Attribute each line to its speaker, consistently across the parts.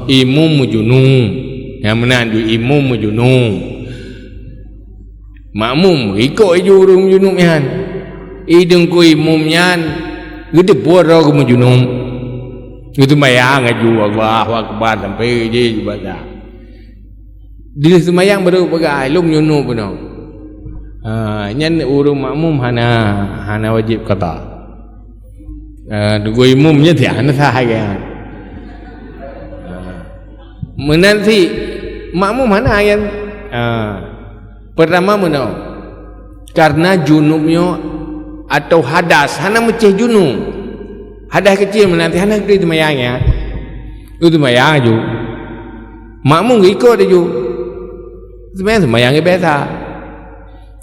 Speaker 1: imum junub yang menandu imum junub makmum ikut jurung junub yan ideng ku imum yan gitu pura ku junub itu mayang aju Allahu akbar sampai je ibadah dia semayang baru pegang lum junub pun nyan urung makmum hana wajib qada dua imumnya tiada sahaja menanti makmum mana yang pertama mana karena junubnya atau hadas hana meceh junub hadas kecil menanti hana itu mayangnya itu mayang aju makmum ikut aju sebenarnya mayangnya biasa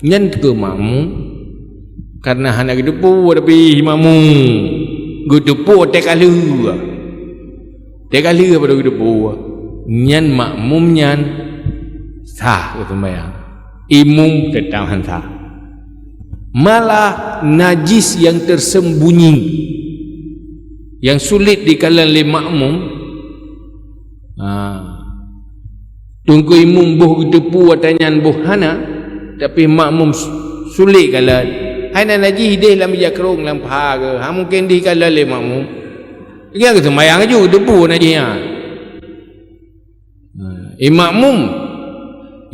Speaker 1: nyen ke makmum karena hana gedepu tapi makmum gedepu tekalu pada gedepu nyan makmum nyan sah itu sembahyang imum tetap sah malah najis yang tersembunyi yang sulit dikalan oleh makmum tunggu imum buh gedepu watanyan buh hana tapi makmum sulit kalan hana najis dia dalam jakrung dalam paha ke mungkin dikalan oleh makmum dia ke sembahyang aja gedepu najisnya makmum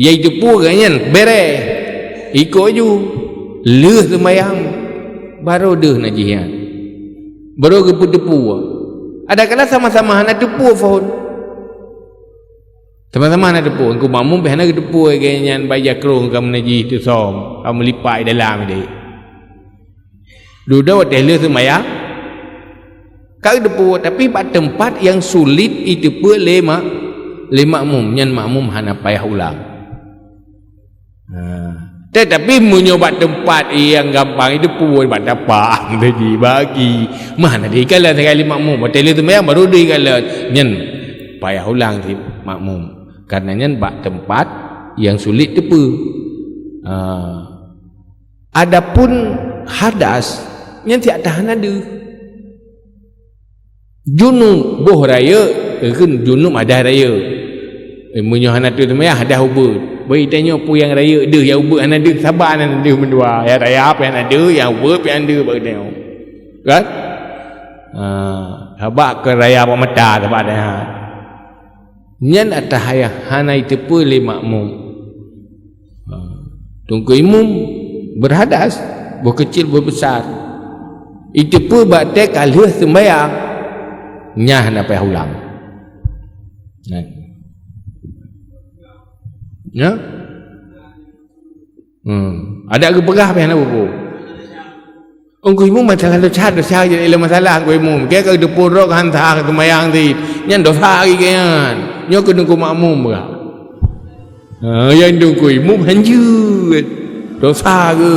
Speaker 1: yang depu kan bere ikut je leh sembahyang baru dah najihan baru depu ada kala sama-sama hana depu phone sama-sama hana depu engkau makmum hana depu ganyan bayar kerung kamu najis tu som kamu lipat dalam dia duduk leh sembahyang kau depu tapi pada tempat yang sulit itu pun makmum nyan makmum hana payah ulang tetapi menyobat tempat yang gampang itu pun buat dapat tadi bagi mana dia kalah sekali makmum hotel itu memang baru dia kalah nyan payah ulang si makmum karena nyan buat tempat yang sulit tu pun adapun hadas nyan tiada tahan ada junub boh raya kan junub ada raya menyohana tu semaya ada ubud bagi tanya apa yang raya ada yang ubud ada sabar ada mendua ya raya apa yang ada yang ubud yang ada bagi tanya kan sabar ke raya apa mata sabar ada nyan atas hayah hana itu pun le makmum tunggu imum berhadas berkecil berbesar itu pun bakte kalah sembahyang nyah nak payah ulang ya ada ke pegah payah nak buku engkau imu masalah dosa je ialah masalah engkau imu kaya ke depurok hantar ke sembahyang ti nyan dosa lagi kan nyo ke engkau makmum berah yang engkau imu hanjut dosa ke